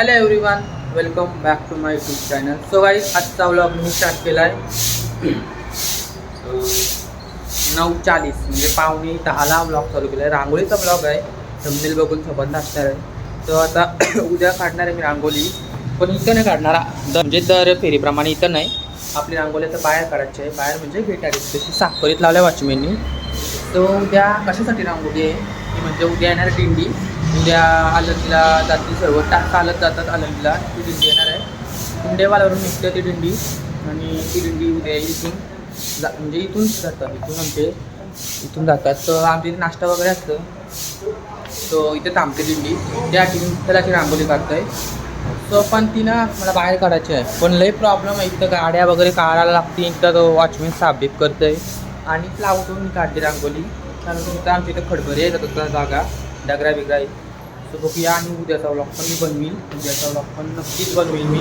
Hello everyone, welcome back to my YouTube channel. So guys, आजचा vlog मी start केला आहे 9:40 म्हणजे 9:45ला व्लॉग चालू केला आहे. रांगोळीचा व्लॉग आहे, थंबनेल बघून संबंध असणार आहे. तर आता उद्या काढणार आहे मी रांगोळी, पण इथं नाही काढणार. म्हणजे दर फेरीप्रमाणे इथं नाही, आपली रांगोळी तर बाहेर काढायची आहे. बाहेर म्हणजे भेटायची तशी साखरीत लावल्या वॉचमॅननी. तो उद्या कशासाठी रांगोळी आहे ती म्हणजे उद्या येणार दिंडी. उद्या आलंदीला जातील सर्व, चालत जातात आलंदीला. ती दिंडी येणार आहे, कुंडेवालावरून निघते ती दिंडी. आणि ती दिंडी उद्या इथून म्हणजे इथून जातात, इथून जातात. तर आमच्या इथे नाश्ता वगैरे असतं, तो इथे थांबते दिंडी. त्या त्याला ती रांगोळी काढतोय. सो पण ती ना मला बाहेर काढायची आहे, पण लई प्रॉब्लेम आहे. इथं गाड्या वगैरे काढायला लागते, तर तो वॉचमॅन साफबीफ करतोय. आणि लावून मी काढली रांगोळी, कारण इथं आमच्या इथं खडबरी आहे जातात जागा, डगरा बिगरा आहे. सो बघूया. आणि उद्याचा व्लॉग पण मी बनवील, उद्याचा व्लॉग पण नक्कीच बनवील मी.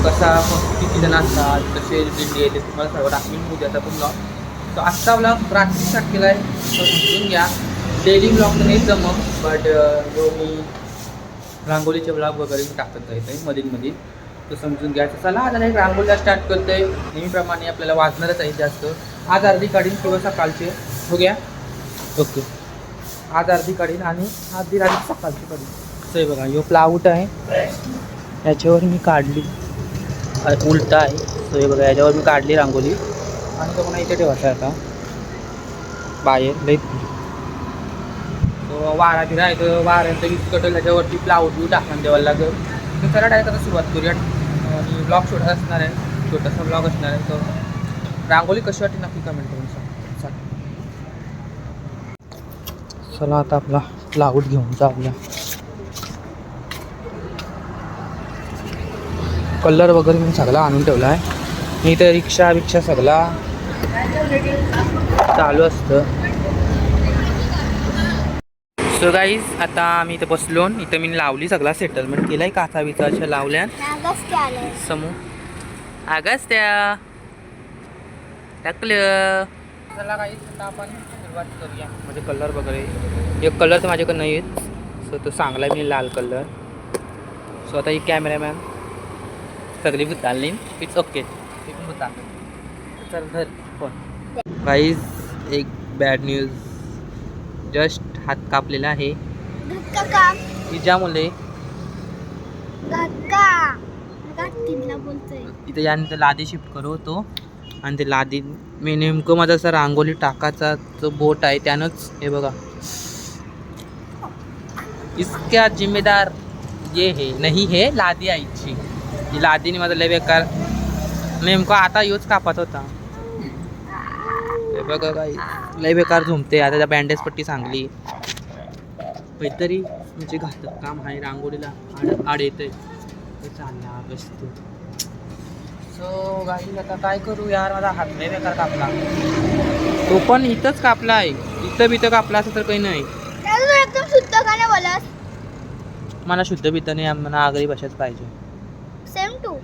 कसा किती जण असतात, कसे दिंडी येते, तुम्हाला सर्व दाखवीन उद्याचा पण व्लॉग. सो आजचा व्लॉग रात्री स्टार्ट केला आहे, तो समजून घ्या. डेली व्लॉग तर नाही जमत, बट जो मी रांगोळीचे व्लॉग वगैरे मी टाकत राहते मध्ये, तो समजून घ्या. चला आता एक रांगोळीला स्टार्ट करतोय. नेहमीप्रमाणे आपल्याला वाजणारच आहे जास्त. आज अर्धी काढीन किंवा सकाळचे हो गया. ओके, आज अर्धी काढीन आणि अर्धी रात्री सकाळची काढीन. असं बघा, यो प्लाऊट आहे, याच्यावर मी काढली. उलटा आहे, सो हे बघा, याच्यावर मी काढली रांगोळी. आणि तो पुन्हा इथे ठेवायचा आहे आता बाहेर लई. तो वारा फिरा आहे, तर वाऱ्याचं वीज कटल, त्याच्यावरती प्लाऊट व्यू टाकून द्यावं लागेल. तर चला डायरेक्ट आता सुरुवात करूया. आणि ब्लॉग छोटा असणार आहे, छोटासा ब्लॉग असणार आहे. तर रांगोळी कशी वाटते नक्की कमेंट करून सांग. चला आता आपला प्लाऊट घेऊन जाऊया. कलर वगैरे मी सगळा आणून ठेवला आहे. मी तर रिक्षा सगळा चालू असतं. सो गाईज, आता आम्ही इथं बसलो. इथं मी लावली, सगळा सेटलमेंट केला आहे. काचा बिचा अशा लावल्या समोर. अगस्त्या टाकलं. चला गाईज, आता आपण सुरुवात करूया. म्हणजे कलर वगैरे, एक कलर तर माझ्याकडे नाही आहेत. सो तो चांगला आहे, मी लाल कलर. सो आता एक कॅमेरामॅन सगळी भुताल इट्स ओके, ते पण भुता. चल धर फोन. गाईज, एक बॅड न्यूज. जस्ट हात कापलेला आहे. ज्यामुळे इथे यानंतर लादी शिफ्ट करू होतो. आणि ते लादी मी नेमकं माझा असा रांगोळी टाकाचा जो बोट आहे त्यानंच हे बघा, इसका जिम्मेदार ये है नहीं है लादी आईची. ही लादीने माझा लय बेकार, नेमकं आता योच कापत होता. हे बघा काही लय बेकार झुमते. आता त्या बँडेज पट्टी चांगली काहीतरी म्हणजे घातक काम आहे. रांगोळीला आड येते चालला बसतो. सो गाई आता काय करू यार, माझा हात लय बेकार कापला. तो पण इथंच कापला आहे, इथं बिथं कापला असं तर काही नाही. मला शुद्ध बिद्ध नाही, मला आगरी भाषाच पाहिजे. Same too.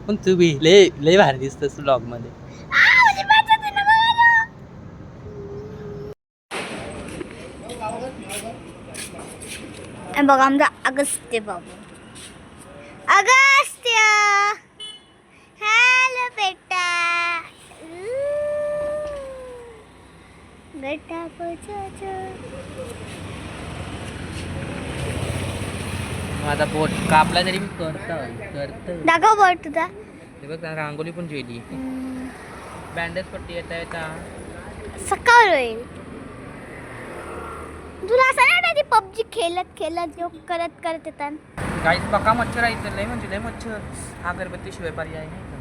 पण तू बी लय भारी दिसतस व्लॉग मध्ये. बघा आमचा अगस्त्य बाबू. अगस्त्य, हॅलो बेटा. बेटा माझा बोट कापला तरी मी करतो. दाखव बोट तुझा. हे बघ, रांगोळी पण जेली. बँडेज पट्टी येता सकाळ होईल. तुला असं नाही ती पबजी खेळत जो करत येतात. काहीच बका मच्छर आहे लय, म्हणजे लय मच्छर. अगरबत्ती शिवाय पर्याय नाही का,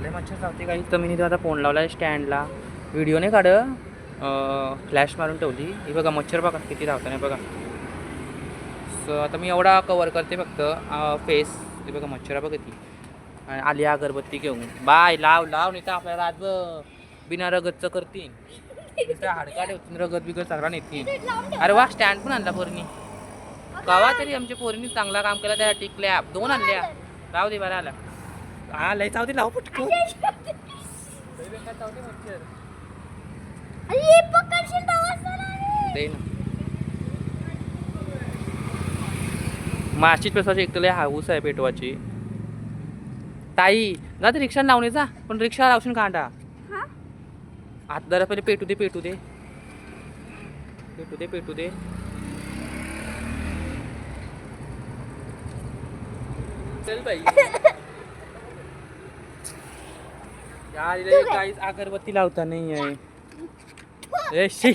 लय मच्छर चावते. काही तर मी आता फोन लावला आहे स्टँडला, व्हिडिओ नाही काढ, फ्लॅश मारून ठेवली. हे बघा मच्छर बघा किती धावता नाही बघा. सो आता मी एवढा कवर करते फक्त फेस. ते बघा मच्छर बघा ती. आली अगरबत्ती घेऊन. बाय लाव नाही तर आपल्याला आज बिना रगतचं करतील. हाडका ठेवतील, रगत बिगत सगळा नेतील. अरे वा, स्टँड पण आणला पोरीनी. कवा तरी आमच्या पोरीनी चांगला काम केला, त्या टिकल्या 2 आणल्या. राहू दे बरं आला. हा लय चावते, लाव पटकन. दे ना. माशीच पेटवायची एक तुला हाऊस आहे पेटवाची. ताई जा ते रिक्षा लावणे जा, पण रिक्षा लावशील कांडा. आता जरा पहिले पेटू दे पेटू दे पेटू दे पेटू दे. चल बाई यार इथे काहीच अगरबत्ती लावता नाही आहे. ए शी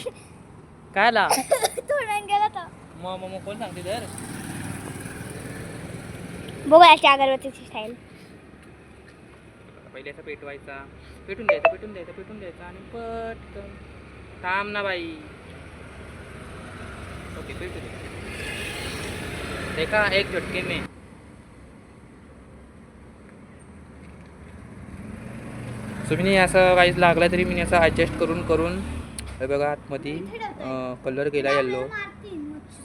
काय ला गेला तर मग कोण सांगते तर. बघू अशी अगरबत्तीची स्टाईल. पहिले असं पेटवायचा, पेटून द्यायचा आणि पटकन. थांब ना बाई. ओके पेटू दे. देखा एक झटके में. सो मी असं काहीच लागला तरी मी असं ॲडजस्ट करून हे बघा आतमध्ये कलर केला येल्लो.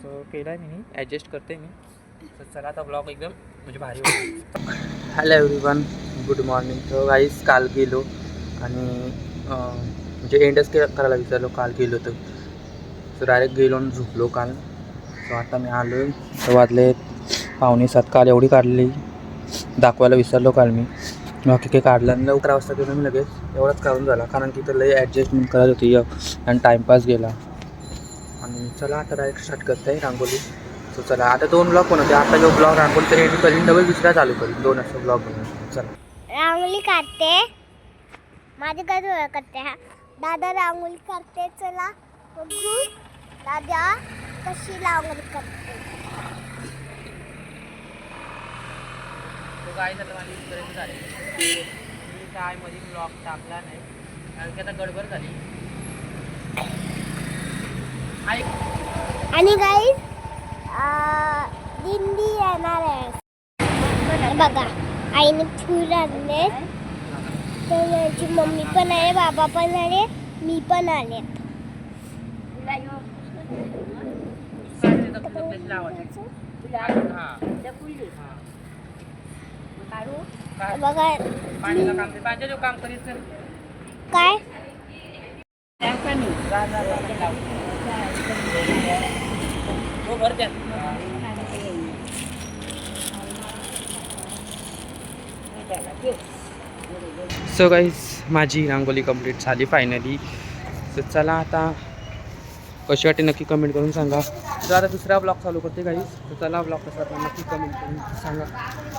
सो केला आहे मी ॲडजस्ट करते मी. तर चला आता ब्लॉग एकदम म्हणजे भारी होईल. Hello everyone, good morning. तर गाईस काल गेलो आणि म्हणजे एंडच करायला विचारलो. काल गेलो तर सो डायरेक्ट गेलो आणि झोपलो काल. सो आता मी आलो आहे. तर वाजले 6:45. काल एवढी काढली दाखवायला विसरलो काल मी. बाकी काही काढलं आणि 11 वाजता गेलो मी लगेच. एवढाच काढून झाला कारण की तर लई ॲडजस्टमेंट करत होती आणि टाईमपास गेला. आणि चला आता डायरेक्ट स्टार्ट करत आहे रांगोली. सो चला आता 2 ब्लॉग पण होते. आता जो ब्लॉग रांगोलीचा रेडी करीन डबल दुसरा चालू करीन. 2 असं ब्लॉग बनवून. चला रांगोली काढते. माझे काय करते हा दादा रांगोली करते. चला बघू दादा कशी रांगोली करते. काय झालं माझी इथपर्यंत झाली. मी काय ब्लॉग टाकला नाही कारण की आता गडबड झाली. आणि गाईस दिंडी येणार आहे बघा. आईने फूल आणले. तर माझी मम्मी पण आले, बाबा पण आले, मी पण आले. बघा काम करीत काय सो गाईस माझी रांगोली कंप्लीट झाली फायनली. तर चला आता कशी वाटते नक्की कमेंट करून सांगा. तर आता दुसरा ब्लॉग चालू करते गाईस. तर चला ब्लॉग कसा वाटला नक्की कमेंट करून सांगा.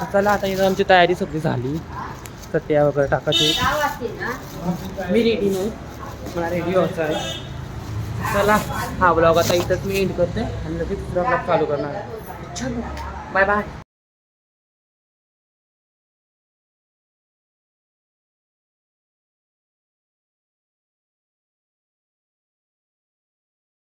तर चला आता इथं आमची तयारी सगळी झाली. सत्या वगैरे टाकायची. मी रेडी नाही, मला रेडी व्हायचं आहे. चला हा ब्लॉग आता इथंच मी एंड करते आणि लगेच दुसरा ब्लॉग चालू करणार. चलो बाय बाय.